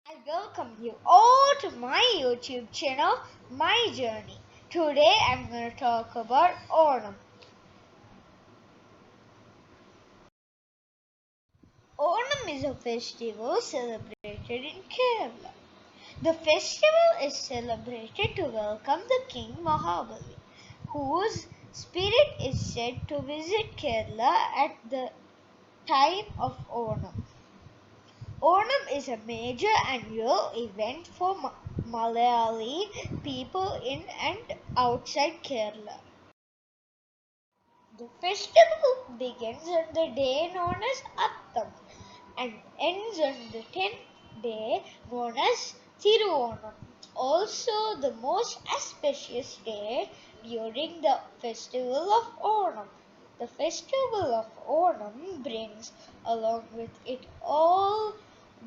I welcome you all to my YouTube channel, My Journey. Today I'm going to talk about Onam. Onam is a festival celebrated in Kerala. The festival is celebrated to welcome the King Mahabali, whose spirit is said to visit Kerala at the time of Onam. Onam is a major annual event for Malayali people in and outside Kerala. The festival begins on the day known as Attam and ends on the 10th day known as Thiruonam. Also the most auspicious day during the festival of Onam. The festival of Onam brings along with it all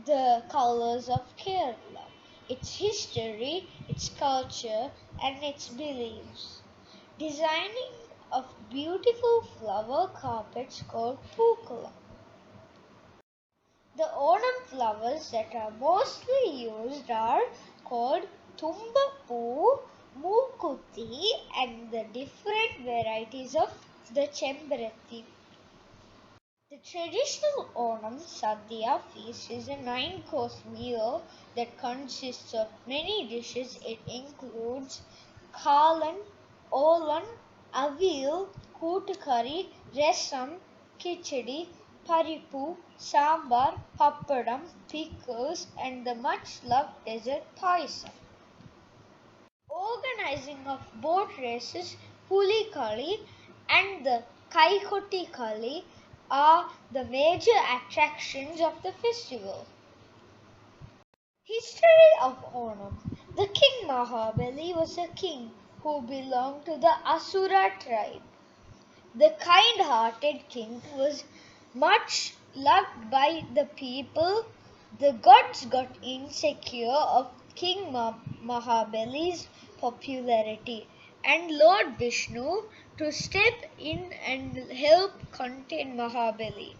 the colors of Kerala, its history, its culture, and its beliefs. Designing of beautiful flower carpets called Pookalam. The Onam flowers that are mostly used are called Tumbapoo, Mookuthi, and the different varieties of the Chembarati. The traditional Onam Sadhya feast is a 9-course meal that consists of many dishes. It includes kalan, olan, avil, kootukari, resam, khichdi, paripu, sambar, pappadam, pickles, and the much-loved dessert payasam. Organizing of boat races, Huli Kali and the Kaikoti Kali are the major attractions of the festival. History of Onam. The King Mahabali was a king who belonged to the Asura tribe. The kind-hearted king was much loved by the people. The gods got insecure of King Mahabali's popularity and Lord Vishnu to step in and help contain Mahabali.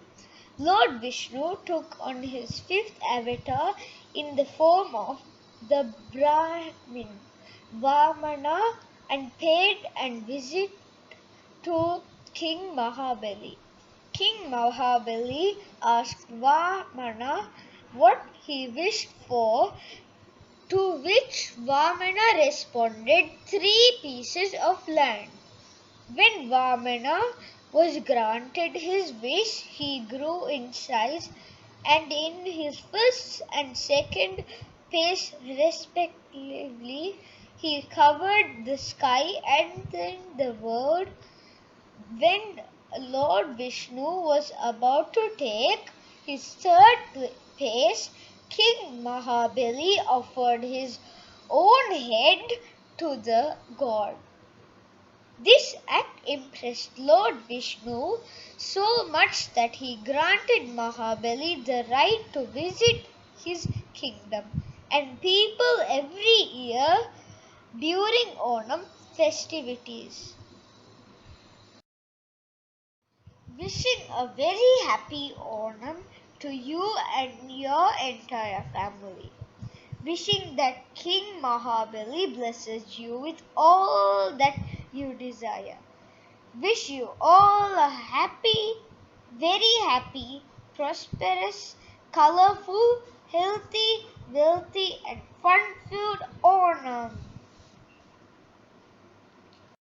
Lord Vishnu took on his 5th avatar in the form of the Brahmin Vamana and paid a visit to King Mahabali. King Mahabali asked Vamana what he wished for, to which Vamana responded 3 pieces of land. When Vamana was granted his wish, he grew in size, and in his first and second phase respectively, he covered the sky and then the world. When Lord Vishnu was about to take his third phase, King Mahabali offered his own head to the god. This act impressed Lord Vishnu so much that he granted Mahabali the right to visit his kingdom and people every year during Onam festivities. Wishing a very happy Onam to you and your entire family. Wishing that King Mahabali blesses you with all that you desire. Wish you all a happy, very happy, prosperous, colorful, healthy, wealthy, and fun-filled